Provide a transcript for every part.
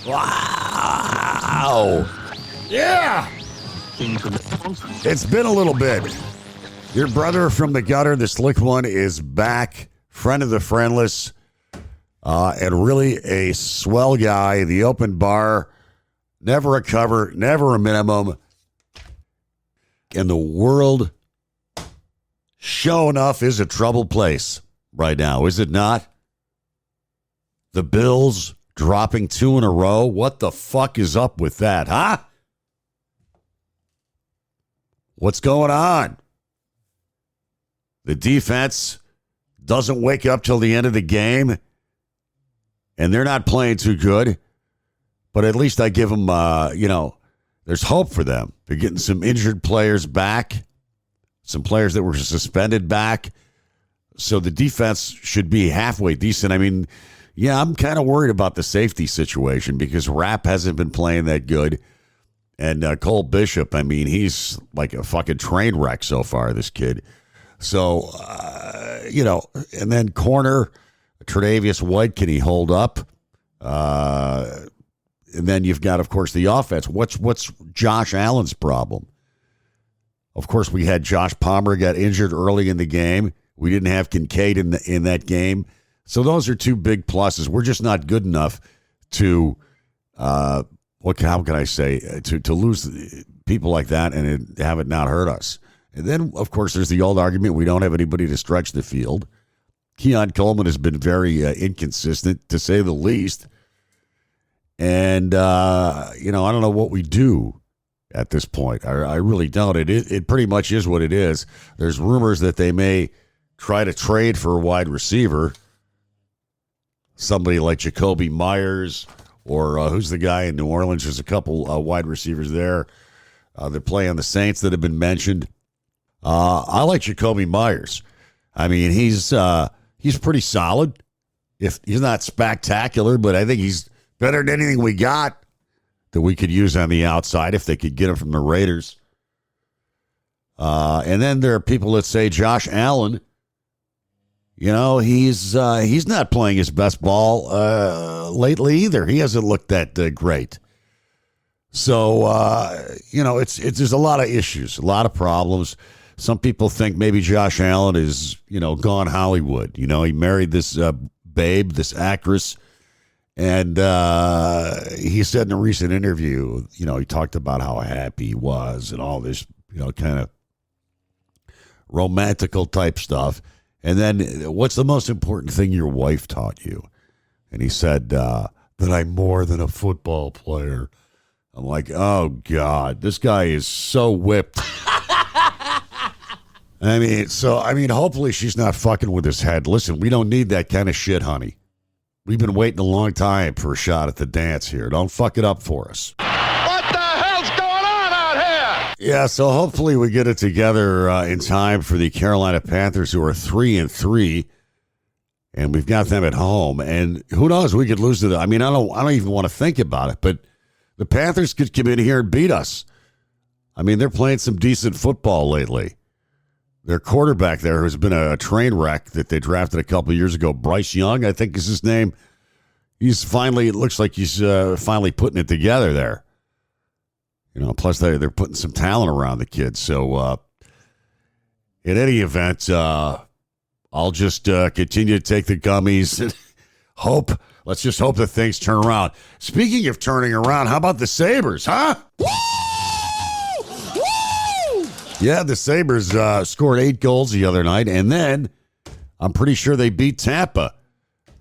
Wow. Yeah. It's been a little bit. Your brother from the gutter, the slick one, is back. Friend of the friendless. And really a swell guy. The open bar. Never a cover. Never a minimum. And the world, sure enough, is a troubled place right now, is it not? The Bills dropping 2 in a row. What the fuck is up with that, huh? What's going on? The defense doesn't wake up till the end of the game, and they're not playing too good. But at least I give them, there's hope for them. They're getting some injured players back, some players that were suspended back. So the defense should be halfway decent. I mean, yeah, I'm kind of worried about the safety situation because Rapp hasn't been playing that good. And Cole Bishop, I mean, he's like a fucking train wreck so far, this kid. So, and then corner, Tre'Davious White, can he hold up? And then you've got, of course, the offense. What's Josh Allen's problem? Of course, we had Josh Palmer got injured early in the game. We didn't have Kincaid in that game. So those are two big pluses. We're just not good enough to, how can I say, to lose people like that and have it not hurt us. And then, of course, there's the old argument we don't have anybody to stretch the field. Keon Coleman has been very inconsistent, to say the least. And, I don't know what we do at this point. I really don't. It pretty much is what it is. There's rumors that they may try to trade for a wide receiver. Somebody like Jacoby Myers or who's the guy in New Orleans? There's a couple wide receivers there that play on the Saints that have been mentioned. I like Jacoby Myers. I mean, he's pretty solid. If he's not spectacular, but I think he's better than anything we got that we could use on the outside if they could get him from the Raiders. And then there are people that say Josh Allen, he's not playing his best ball lately either. He hasn't looked that great. So, there's a lot of issues, a lot of problems. Some people think maybe Josh Allen is, gone Hollywood. He married this babe, this actress. And he said in a recent interview, he talked about how happy he was and all this, kind of romantical type stuff. And then what's the most important thing your wife taught you? And he said that I'm more than a football player. I'm like, oh, God, this guy is so whipped. Hopefully she's not fucking with his head. Listen, we don't need that kind of shit, honey. We've been waiting a long time for a shot at the dance here. Don't fuck it up for us. What the hell's going on out here? Yeah, so hopefully we get it together in time for the Carolina Panthers, who are 3-3, and we've got them at home. And who knows? We could lose to them. I mean, I don't even want to think about it, but the Panthers could come in here and beat us. I mean, they're playing some decent football lately. Their quarterback there, who's been a train wreck that they drafted a couple of years ago, Bryce Young, I think is his name. It looks like he's finally putting it together there. Plus they're putting some talent around the kid. So in any event, I'll just continue to take the gummies and hope. Let's just hope that things turn around. Speaking of turning around, how about the Sabres, huh? Yeah, the Sabres scored 8 goals the other night, and then I'm pretty sure they beat Tampa,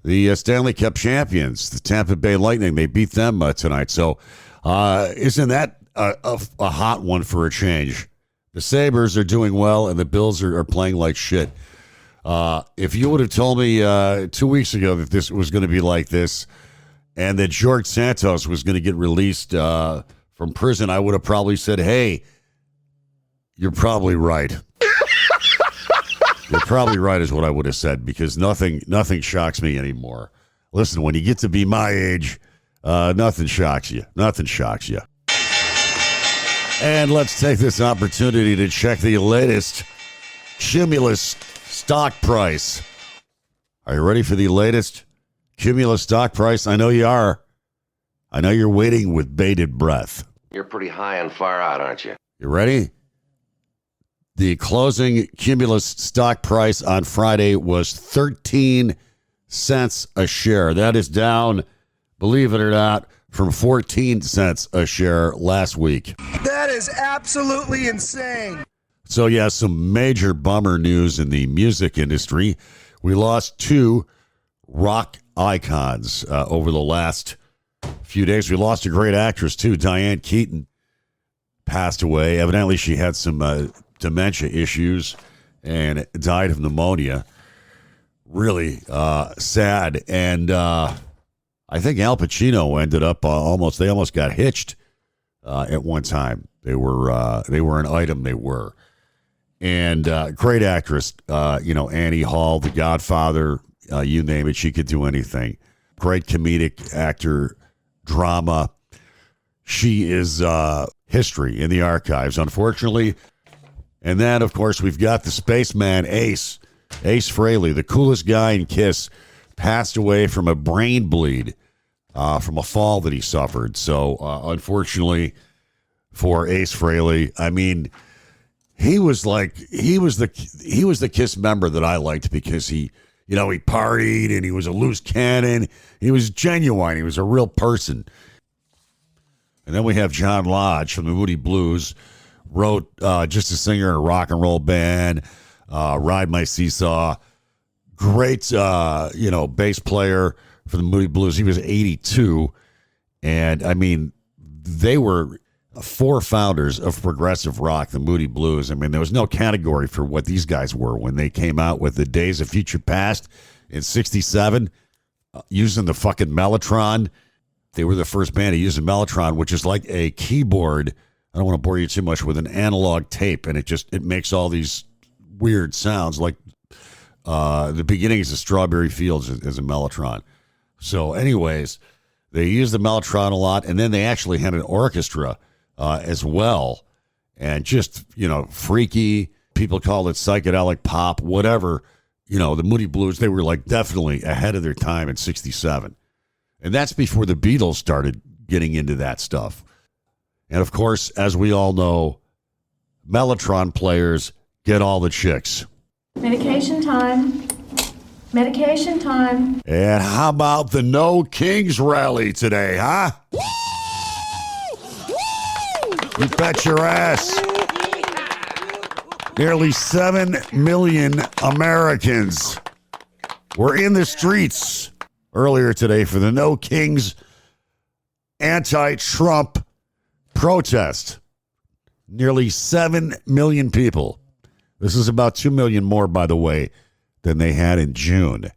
the Stanley Cup champions, the Tampa Bay Lightning. They beat them tonight. So isn't that a hot one for a change? The Sabres are doing well, and the Bills are playing like shit. If you would have told me 2 weeks ago that this was going to be like this and that George Santos was going to get released from prison, I would have probably said, hey, you're probably right. You're probably right is what I would have said, because nothing shocks me anymore. Listen, when you get to be my age, nothing shocks you. Nothing shocks you. And let's take this opportunity to check the latest Cumulus stock price. Are you ready for the latest Cumulus stock price? I know you are. I know you're waiting with bated breath. You're pretty high and far out, aren't you? You ready? The closing Cumulus stock price on Friday was 13 cents a share. That is down, believe it or not, from 14 cents a share last week. That is absolutely insane. So, yeah, some major bummer news in the music industry. We lost two rock icons over the last few days. We lost a great actress, too. Diane Keaton passed away. Evidently, she had some dementia issues and died of pneumonia. Really sad. And I think Al Pacino ended up they almost got hitched at one time. They were an item. They were. And great actress, Annie Hall, The Godfather, you name it, she could do anything. Great comedic actor, drama. She is history in the archives, unfortunately. And then, of course, we've got the spaceman Ace Frehley, the coolest guy in Kiss, passed away from a brain bleed from a fall that he suffered. So, unfortunately for Ace Frehley, I mean, he was the Kiss member that I liked because he partied and he was a loose cannon. He was genuine. He was a real person. And then we have John Lodge from the Moody Blues, wrote Just a Singer in a Rock and Roll Band, Ride My Seesaw. Great, bass player for the Moody Blues. He was 82. And, I mean, they were four founders of progressive rock, the Moody Blues. I mean, there was no category for what these guys were when they came out with the Days of Future Past in 67, using the fucking Mellotron. They were the first band to use a Mellotron, which is like a keyboard. I don't want to bore you too much with an analog tape, and it makes all these weird sounds. Like the beginnings of Strawberry Fields as a Mellotron. So, anyways, they used the Mellotron a lot, and then they actually had an orchestra as well, and just, freaky. People call it psychedelic pop, whatever. The Moody Blues, they were like definitely ahead of their time in 67. And that's before the Beatles started getting into that stuff. And of course, as we all know, Mellotron players get all the chicks. Medication time. Medication time. And how about the No Kings rally today, huh? You bet your ass. Nearly 7 million Americans were in the streets earlier today for the No Kings anti-Trump protest. Nearly 7 million people. This is about 2 million more, by the way, than they had in June.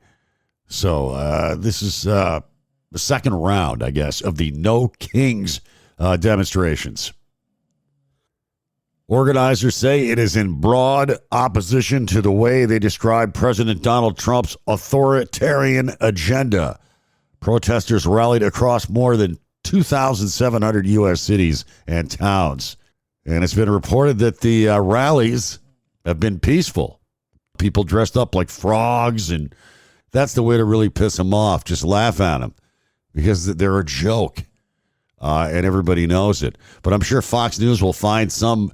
So this is the second round, I guess, of the No Kings demonstrations. Organizers say it is in broad opposition to the way they describe President Donald Trump's authoritarian agenda. Protesters rallied across more than 2,700 U.S. cities and towns. And it's been reported that the rallies have been peaceful. People dressed up like frogs, and that's the way to really piss them off. Just laugh at them because they're a joke, and everybody knows it. But I'm sure Fox News will find some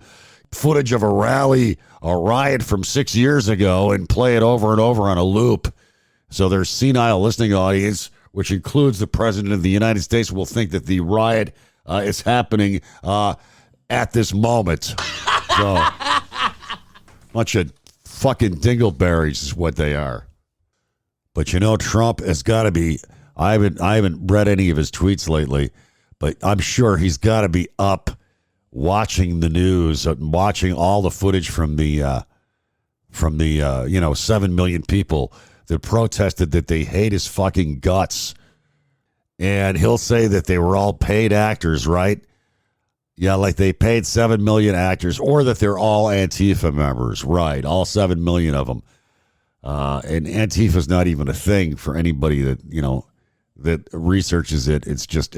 footage of a rally, a riot from 6 years ago, and play it over and over on a loop. So their senile listening audience, which includes the President of the United States, will think that the riot is happening at this moment. So, bunch of fucking dingleberries is what they are. But Trump has got to be. I haven't read any of his tweets lately, but I'm sure he's got to be up watching the news, watching all the footage from the 7 million people that protested that they hate his fucking guts. And he'll say that they were all paid actors, right? Yeah, like they paid 7 million actors, or that they're all Antifa members, right? All 7 million of them. And Antifa's not even a thing for anybody that, that researches it. It's just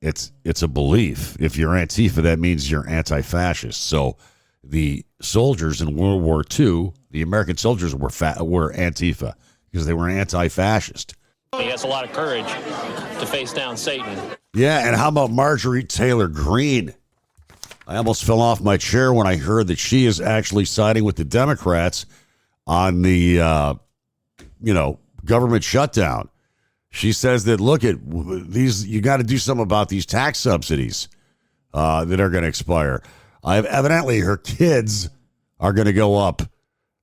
it's a belief. If you're Antifa, that means you're anti-fascist. So the soldiers in World War II, the American soldiers were Antifa because they were anti-fascist. He has a lot of courage to face down Satan. Yeah, and how about Marjorie Taylor Greene? I almost fell off my chair when I heard that she is actually siding with the Democrats on the, government shutdown. She says that, look at these, you got to do something about these tax subsidies that are going to expire. Evidently, her kids are going to go up.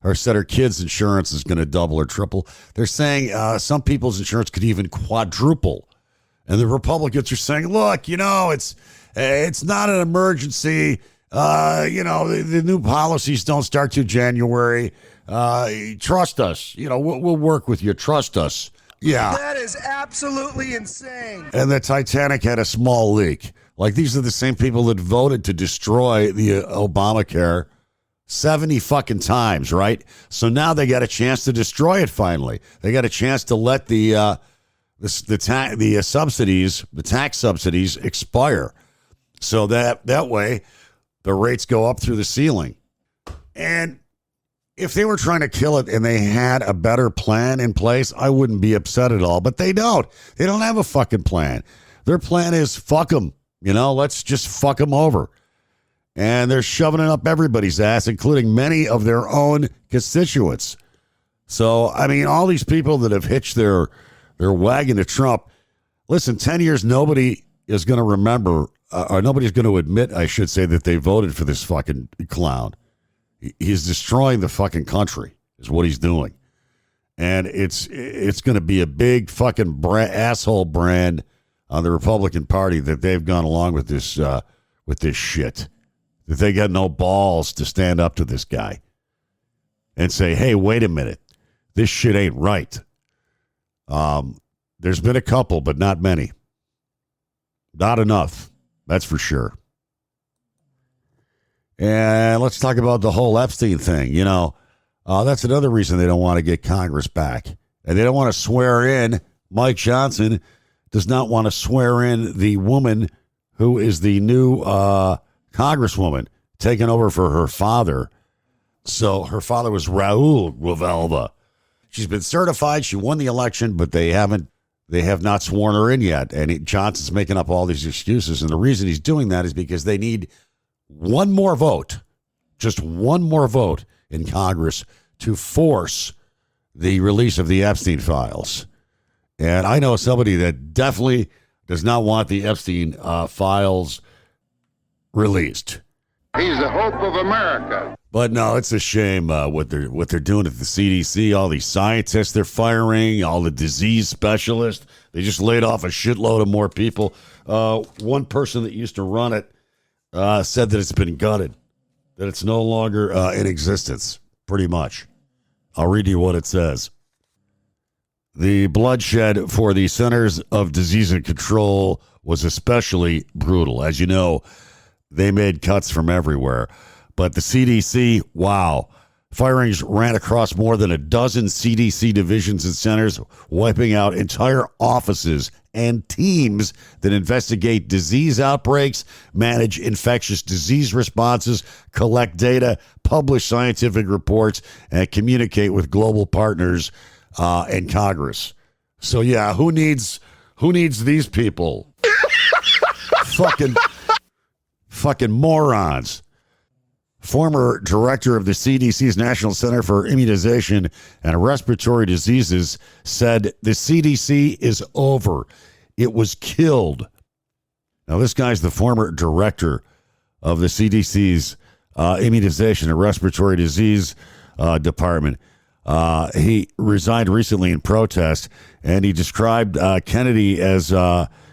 Her kids' insurance is going to double or triple. They're saying some people's insurance could even quadruple. And the Republicans are saying, look, it's not an emergency. The new policies don't start till January. Trust us. We'll work with you. Trust us. Yeah. That is absolutely insane. And the Titanic had a small leak. Like, these are the same people that voted to destroy the Obamacare 70 fucking times, right? So now they got a chance to destroy it finally. They got a chance to let the tax subsidies expire. So that way the rates go up through the ceiling. And if they were trying to kill it and they had a better plan in place, I wouldn't be upset at all. But they don't. They don't have a fucking plan. Their plan is fuck them. Let's just fuck them over. And they're shoving it up everybody's ass, including many of their own constituents. So, all these people that have hitched their wagon to Trump, listen, 10 years, nobody is going to remember, or nobody's going to admit, I should say, that they voted for this fucking clown. He's destroying the fucking country, is what he's doing. And it's going to be a big fucking asshole brand on the Republican Party that they've gone along with this shit. That they got no balls to stand up to this guy and say, hey, wait a minute, this shit ain't right. There's been a couple, but not many. Not enough, that's for sure. And let's talk about the whole Epstein thing. That's another reason they don't want to get Congress back. And they don't want to swear in. Mike Johnson does not want to swear in the woman who is the new Congresswoman taking over for her father. So her father was Raul Ruvalva. She's been certified. She won the election, but they have not sworn her in yet. And Johnson's making up all these excuses. And the reason he's doing that is because they need one more vote, just one more vote in Congress to force the release of the Epstein files. And I know somebody that definitely does not want the Epstein files released. He's the hope of America. But no, it's a shame what they're doing at the CDC. All these scientists they're firing, all the disease specialists. They just laid off a shitload of more people. One person that used to run it said that it's been gutted, that it's no longer in existence, pretty much. I'll read you what it says. The bloodshed for the Centers of Disease and Control was especially brutal. As you know, they made cuts from everywhere. But the CDC, wow. Firings ran across more than a dozen CDC divisions and centers, wiping out entire offices and teams that investigate disease outbreaks, manage infectious disease responses, collect data, publish scientific reports, and communicate with global partners and Congress. So yeah, who needs these people? Fucking morons. Former director of the CDC's National Center for Immunization and Respiratory Diseases said the CDC is over. It was killed. Now, this guy's the former director of the CDC's Immunization and Respiratory Disease Department. He resigned recently in protest, and he described Kennedy as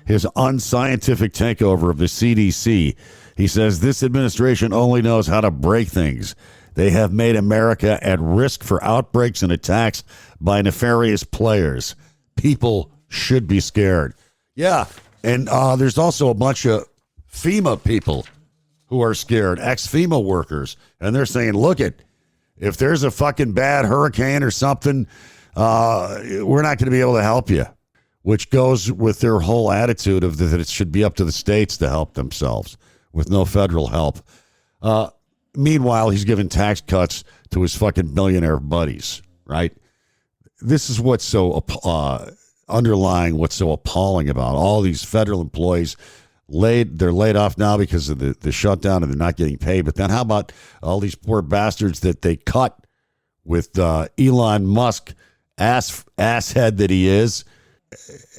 his unscientific takeover of the CDC. He says this administration only knows how to break things. They have made America at risk for outbreaks and attacks by nefarious players. People should be scared. Yeah, and there's also a bunch of FEMA people who are scared, ex-FEMA workers, and they're saying, look if there's a fucking bad hurricane or something, we're not going to be able to help you, which goes with their whole attitude of that it should be up to the states to help themselves with no federal help. Meanwhile, he's giving tax cuts to his fucking millionaire buddies, right? This is what's so underlying what's so appalling about all these federal employees they're laid off now because of the shutdown and they're not getting paid. But then how about all these poor bastards that they cut with Elon Musk, asshead that he is,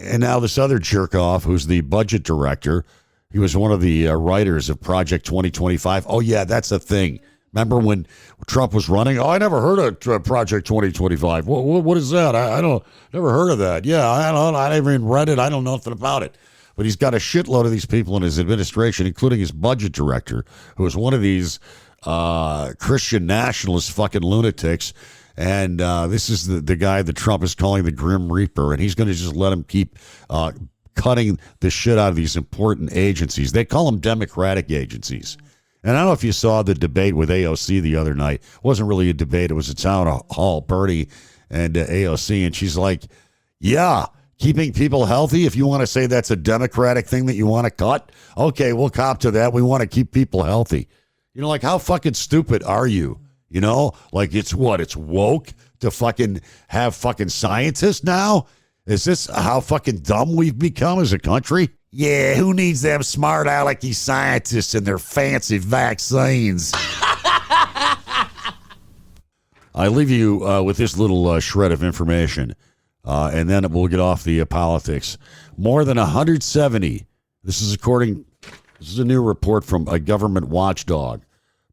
and now this other jerk off who's the budget director. He was one of the writers of Project 2025. Oh yeah, that's a thing. Remember when Trump was running? Oh, I never heard of Project 2025. What is that? I never heard of that. Yeah, I never even read it. I don't know nothing about it. But he's got a shitload of these people in his administration, including his budget director, who is one of these Christian nationalist fucking lunatics. And this is the guy that Trump is calling the Grim Reaper, and he's going to just let him keep cutting the shit out of these important agencies. They call them Democratic agencies. And I don't know if you saw the debate with AOC the other night. It wasn't really a debate. It was a town hall, Bernie and AOC. And she's like, yeah, keeping people healthy, if you want to say that's a Democratic thing that you want to cut, okay, we'll cop to that. We want to keep people healthy. You know, like, how fucking stupid are you? You know, like, it's woke to fucking have fucking scientists now? Is this how fucking dumb we've become as a country? Yeah, who needs them smart alecky scientists and their fancy vaccines? I leave you with this little shred of information, and then we'll get off the politics. More than 170. This is a new report from a government watchdog,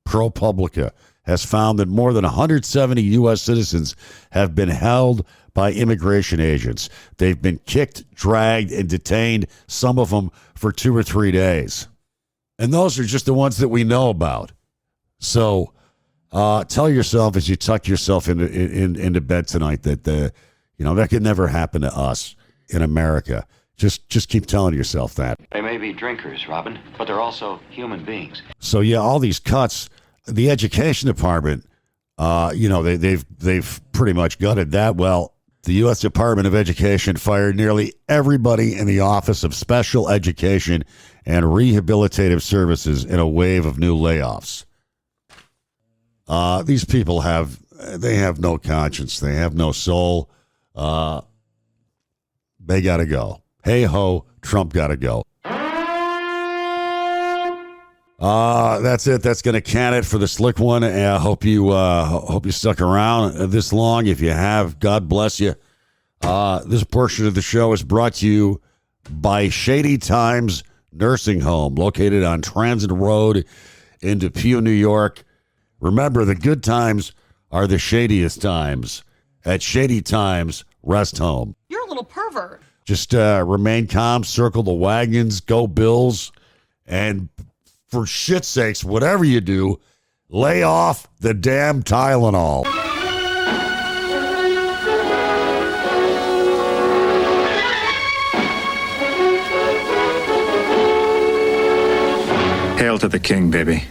ProPublica, has found that more than 170 U.S. citizens have been held by immigration agents. They've been kicked, dragged, and detained, some of them for 2 or 3 days. And those are just the ones that we know about. So tell yourself as you tuck yourself into bed tonight that that could never happen to us in America. Just keep telling yourself that. They may be drinkers, Robin, but they're also human beings. So yeah, all these cuts, the education department, they've pretty much gutted that. Well, the U.S. Department of Education fired nearly everybody in the Office of Special Education and Rehabilitative Services in a wave of new layoffs. These people have no conscience. They have no soul. They got to go. Hey ho, Trump got to go. That's it. That's going to can it for the slick one. I hope you stuck around this long. If you have, God bless you. This portion of the show is brought to you by Shady Times Nursing Home, located on Transit Road in Depew, New York. Remember, the good times are the shadiest times at Shady Times Rest Home. You're a little pervert. Just remain calm, circle the wagons, go Bills, and for shit's sakes, whatever you do, lay off the damn Tylenol. Hail to the king, baby.